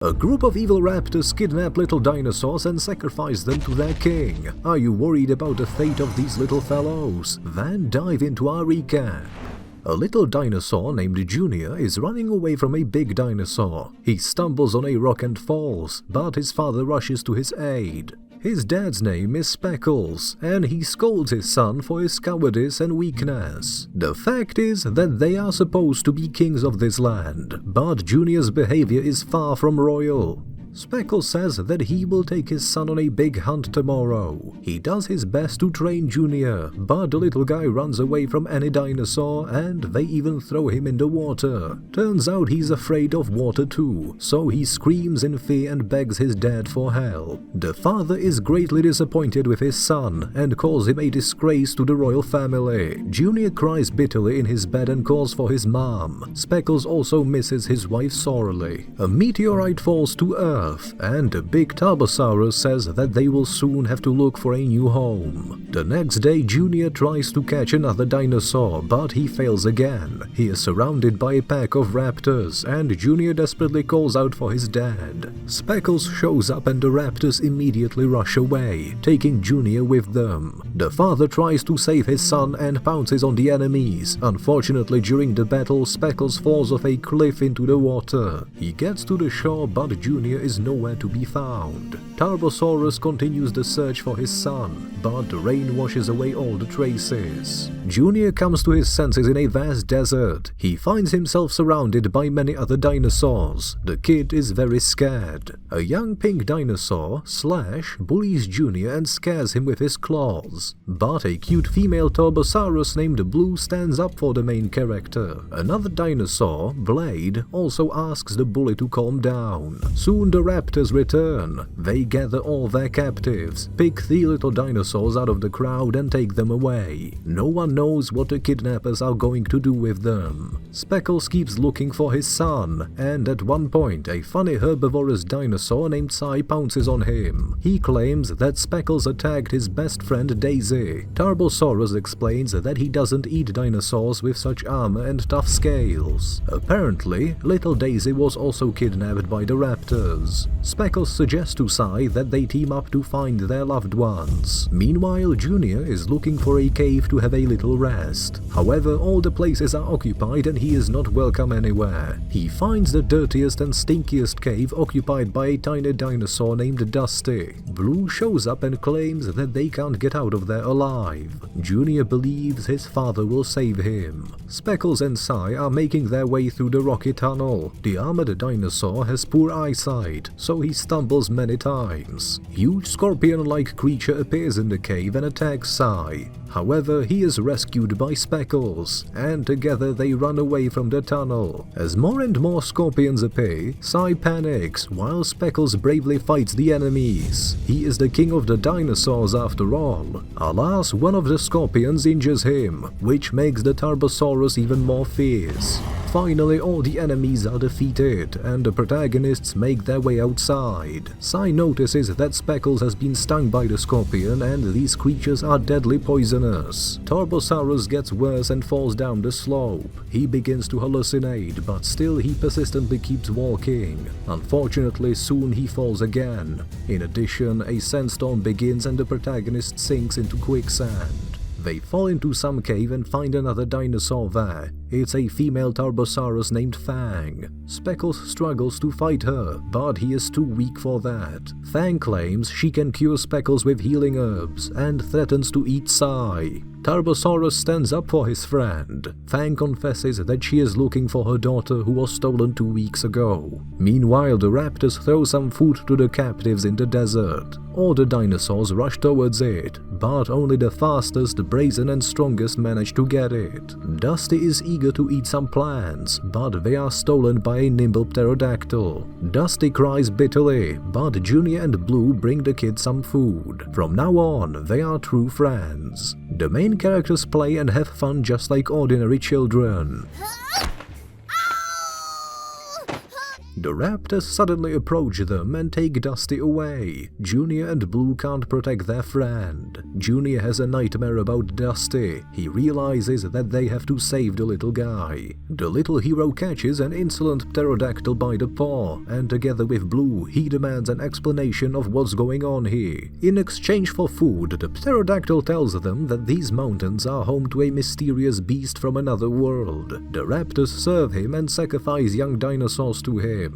A group of evil raptors kidnap little dinosaurs and sacrifice them to their king. Are you worried about the fate of these little fellows? Then dive into our recap. A little dinosaur named Junior is running away from a big dinosaur. He stumbles on a rock and falls, but his father rushes to his aid. His dad's name is Speckles, and he scolds his son for his cowardice and weakness. The fact is that they are supposed to be kings of this land, but Junior's behavior is far from royal. Speckles says that he will take his son on a big hunt tomorrow. He does his best to train Junior, but the little guy runs away from any dinosaur and they even throw him in the water. Turns out he's afraid of water too, so he screams in fear and begs his dad for help. The father is greatly disappointed with his son and calls him a disgrace to the royal family. Junior cries bitterly in his bed and calls for his mom. Speckles also misses his wife sorely. A meteorite falls to Earth, and the big Tarbosaurus says that they will soon have to look for a new home. The next day, Junior tries to catch another dinosaur, but he fails again. He is surrounded by a pack of raptors, and Junior desperately calls out for his dad. Speckles shows up and the raptors immediately rush away, taking Junior with them. The father tries to save his son and pounces on the enemies. Unfortunately, during the battle, Speckles falls off a cliff into the water. He gets to the shore, but Junior is nowhere to be found. Tarbosaurus continues the search for his son, but the rain washes away all the traces. Junior comes to his senses in a vast desert. He finds himself surrounded by many other dinosaurs. The kid is very scared. A young pink dinosaur, Slash, bullies Junior and scares him with his claws. But a cute female Tarbosaurus named Blue stands up for the main character. Another dinosaur, Blade, also asks the bully to calm down. Soon the raptors return. They gather all their captives, pick 3 little dinosaurs out of the crowd and take them away. No one knows what the kidnappers are going to do with them. Speckles keeps looking for his son, and at one point a funny herbivorous dinosaur named Psy pounces on him. He claims that Speckles attacked his best friend Daisy. Tarbosaurus explains that he doesn't eat dinosaurs with such armor and tough scales. Apparently, little Daisy was also kidnapped by the raptors. Speckles suggests to Psy that they team up to find their loved ones. Meanwhile, Junior is looking for a cave to have a little rest. However, all the places are occupied and he is not welcome anywhere. He finds the dirtiest and stinkiest cave occupied by a tiny dinosaur named Dusty. Blue shows up and claims that they can't get out of there alive. Junior believes his father will save him. Speckles and Psy are making their way through the rocky tunnel. The armored dinosaur has poor eyesight, so he stumbles many times. Huge scorpion-like creature appears in the cave and attacks Psy. However, he is rescued by Speckles, and together they run away from the tunnel. As more and more scorpions appear, Psy panics, while Speckles bravely fights the enemies. He is the king of the dinosaurs after all. Alas, one of the scorpions injures him, which makes the Tarbosaurus even more fierce. Finally, all the enemies are defeated, and the protagonists make their way outside. Psy notices that Speckles has been stung by the scorpion, and these creatures are deadly poisonous. Tarbosaurus gets worse and falls down the slope. He begins to hallucinate, but still he persistently keeps walking. Unfortunately, soon he falls again. In addition, a sandstorm begins and the protagonist sinks into quicksand. They fall into some cave and find another dinosaur there. It's a female Tarbosaurus named Fang. Speckles struggles to fight her, but he is too weak for that. Fang claims she can cure Speckles with healing herbs and threatens to eat Psy. Tarbosaurus stands up for his friend. Fang confesses that she is looking for her daughter who was stolen 2 weeks ago. Meanwhile, the raptors throw some food to the captives in the desert. All the dinosaurs rush towards it, but only the fastest, brazen and strongest manage to get it. Dusty is eager to eat some plants, but they are stolen by a nimble pterodactyl. Dusty cries bitterly, but Junior and Blue bring the kid some food. From now on, they are true friends. The main characters play and have fun just like ordinary children. The raptors suddenly approach them and take Dusty away. Junior and Blue can't protect their friend. Junior has a nightmare about Dusty. He realizes that they have to save the little guy. The little hero catches an insolent pterodactyl by the paw, and together with Blue, he demands an explanation of what's going on here. In exchange for food, the pterodactyl tells them that these mountains are home to a mysterious beast from another world. The raptors serve him and sacrifice young dinosaurs to him.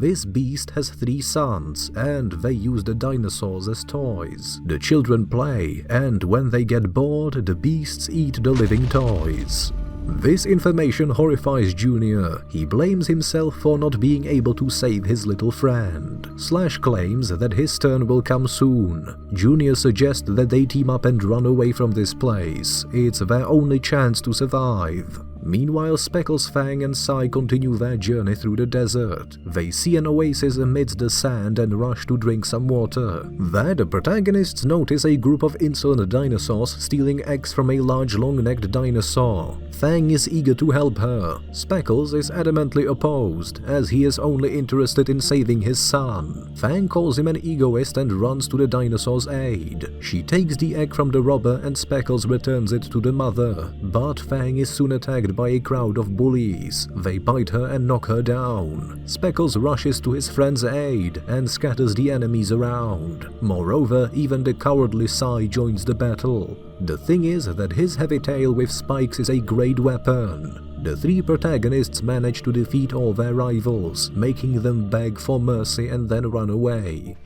This beast has 3 sons, and they use the dinosaurs as toys. The children play, and when they get bored, the beasts eat the living toys. This information horrifies Junior. He blames himself for not being able to save his little friend. Slash claims that his turn will come soon. Junior suggests that they team up and run away from this place. It's their only chance to survive. Meanwhile, Speckles, Fang and Sai continue their journey through the desert. They see an oasis amidst the sand and rush to drink some water. There, the protagonists notice a group of insolent dinosaurs stealing eggs from a large long-necked dinosaur. Fang is eager to help her. Speckles is adamantly opposed, as he is only interested in saving his son. Fang calls him an egoist and runs to the dinosaur's aid. She takes the egg from the robber and Speckles returns it to the mother, but Fang is soon attacked by a crowd of bullies. They bite her and knock her down. Speckles rushes to his friend's aid and scatters the enemies around. Moreover, even the cowardly Sai joins the battle. The thing is that his heavy tail with spikes is a great weapon. The 3 protagonists manage to defeat all their rivals, making them beg for mercy and then run away.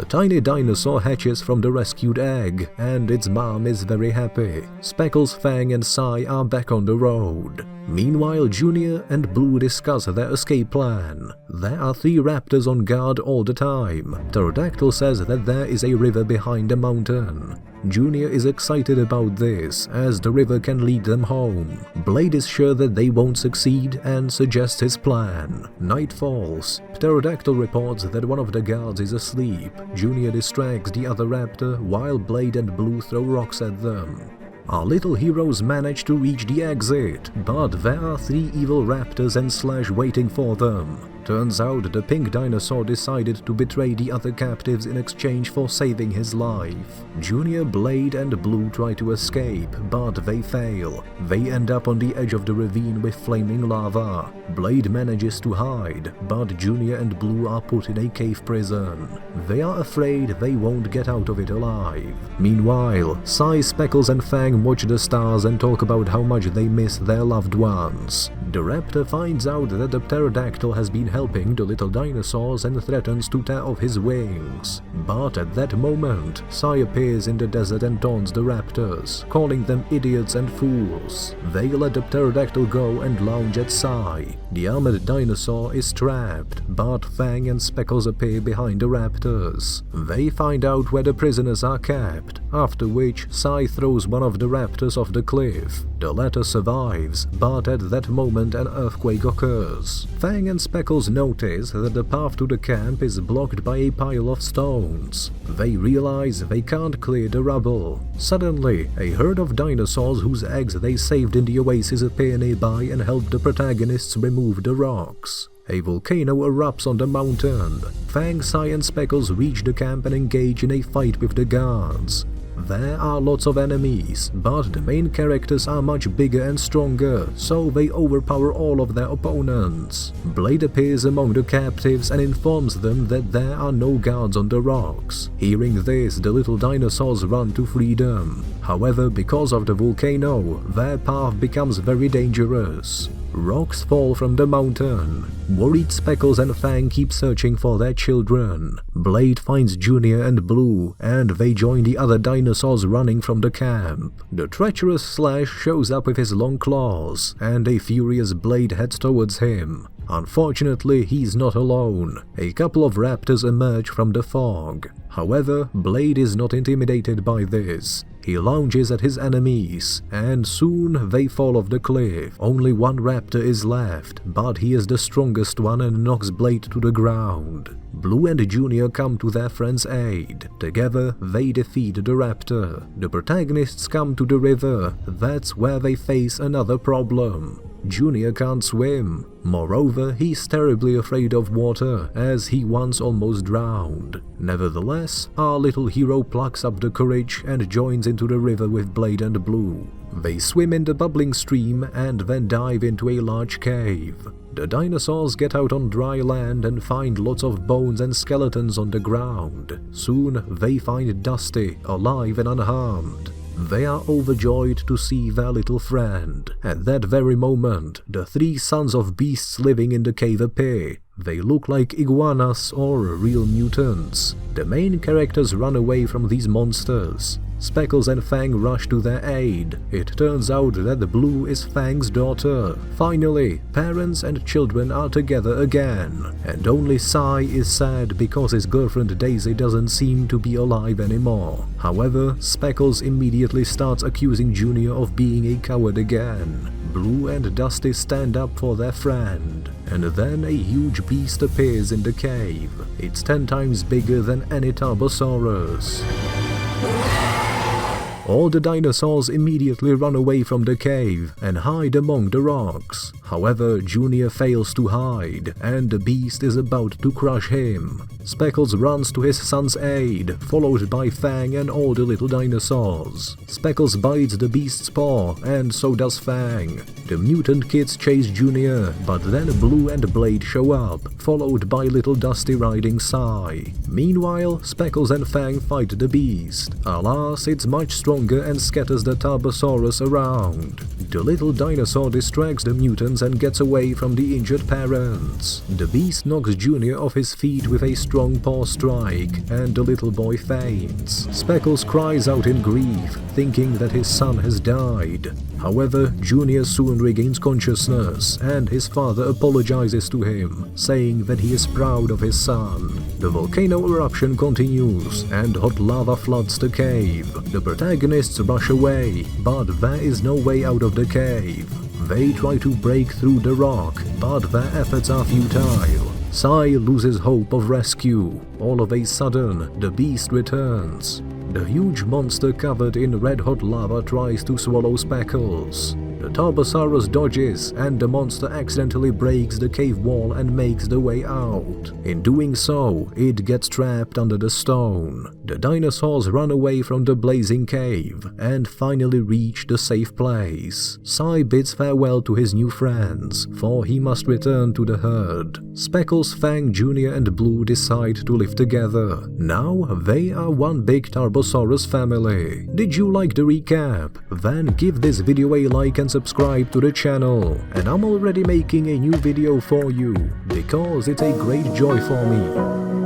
A tiny dinosaur hatches from the rescued egg, and its mom is very happy. Speckles, Fang and Sai are back on the road. Meanwhile, Junior and Blue discuss their escape plan. There are 3 raptors on guard all the time. Pterodactyl says that there is a river behind the mountain. Junior is excited about this, as the river can lead them home. Blade is sure that they won't succeed and suggests his plan. Night falls. Pterodactyl reports that one of the guards is asleep. Junior distracts the other raptor while Blade and Blue throw rocks at them. Our little heroes manage to reach the exit, but there are 3 evil raptors and Slash waiting for them. Turns out the pink dinosaur decided to betray the other captives in exchange for saving his life. Junior, Blade and Blue try to escape, but they fail. They end up on the edge of the ravine with flaming lava. Blade manages to hide, but Junior and Blue are put in a cave prison. They are afraid they won't get out of it alive. Meanwhile, Sai, Speckles and Fang watch the stars and talk about how much they miss their loved ones. The raptor finds out that the pterodactyl has been helping the little dinosaurs and threatens to tear off his wings. But at that moment, Sai appears in the desert and taunts the raptors, calling them idiots and fools. They let the pterodactyl go and lunge at Sai. The armored dinosaur is trapped, but Fang and Speckles appear behind the raptors. They find out where the prisoners are kept, after which Sai throws one of the raptors off the cliff. The latter survives, but at that moment an earthquake occurs. Fang and Speckles notice that the path to the camp is blocked by a pile of stones. They realize they can't clear the rubble. Suddenly, a herd of dinosaurs whose eggs they saved in the oasis appear nearby and help the protagonists remove the rocks. A volcano erupts on the mountain. Fang, Sai and Speckles reach the camp and engage in a fight with the guards. There are lots of enemies, but the main characters are much bigger and stronger, so they overpower all of their opponents. Blade appears among the captives and informs them that there are no guards on the rocks. Hearing this, the little dinosaurs run to freedom. However, because of the volcano, their path becomes very dangerous. Rocks fall from the mountain. Worried Speckles and Fang keep searching for their children. Blade finds Junior and Blue, and they join the other dinosaurs running from the camp. The treacherous Slash shows up with his long claws, and a furious Blade heads towards him. Unfortunately, he's not alone. A couple of raptors emerge from the fog. However, Blade is not intimidated by this. He lunges at his enemies, and soon they fall off the cliff. Only one raptor is left, but he is the strongest one and knocks Blade to the ground. Blue and Junior come to their friend's aid. Together, they defeat the raptor. The protagonists come to the river. That's where they face another problem. Junior can't swim. Moreover, he's terribly afraid of water, as he once almost drowned. Nevertheless, our little hero plucks up the courage and joins into the river with Blade and Blue. They swim in the bubbling stream and then dive into a large cave. The dinosaurs get out on dry land and find lots of bones and skeletons on the ground. Soon, they find Dusty, alive and unharmed. They are overjoyed to see their little friend. At that very moment, the three sons of beasts living in the cave appear. They look like iguanas or real mutants. The main characters run away from these monsters. Speckles and Fang rush to their aid. It turns out that Blue is Fang's daughter. Finally, parents and children are together again. And only Sai is sad because his girlfriend Daisy doesn't seem to be alive anymore. However, Speckles immediately starts accusing Junior of being a coward again. Blue and Dusty stand up for their friend. And then a huge beast appears in the cave. It's 10 times bigger than any Tarbosaurus. All the dinosaurs immediately run away from the cave and hide among the rocks. However, Junior fails to hide, and the beast is about to crush him. Speckles runs to his son's aid, followed by Fang and all the little dinosaurs. Speckles bites the beast's paw, and so does Fang. The mutant kids chase Junior, but then Blue and Blade show up, followed by little Dusty riding Sai. Meanwhile, Speckles and Fang fight the beast. Alas, it's much stronger and scatters the Tarbosaurus around. The little dinosaur distracts the mutants and gets away from the injured parents. The beast knocks Junior off his feet with a strong paw strike, and the little boy faints. Speckles cries out in grief, thinking that his son has died. However, Junior soon regains consciousness, and his father apologizes to him, saying that he is proud of his son. The volcano eruption continues, and hot lava floods the cave. The protagonists rush away, but there is no way out of the cave. They try to break through the rock, but their efforts are futile. Sai loses hope of rescue. All of a sudden, the beast returns. The huge monster covered in red-hot lava tries to swallow Speckles. The Tarbosaurus dodges, and the monster accidentally breaks the cave wall and makes the way out. In doing so, it gets trapped under the stone. The dinosaurs run away from the blazing cave, and finally reach the safe place. Sai bids farewell to his new friends, for he must return to the herd. Speckles, Fang, Junior and Blue decide to live together. Now, they are one big Tarbosaurus family. Did you like the recap? Then give this video a like and subscribe to the channel. And I'm already making a new video for you, because it's a great joy for me.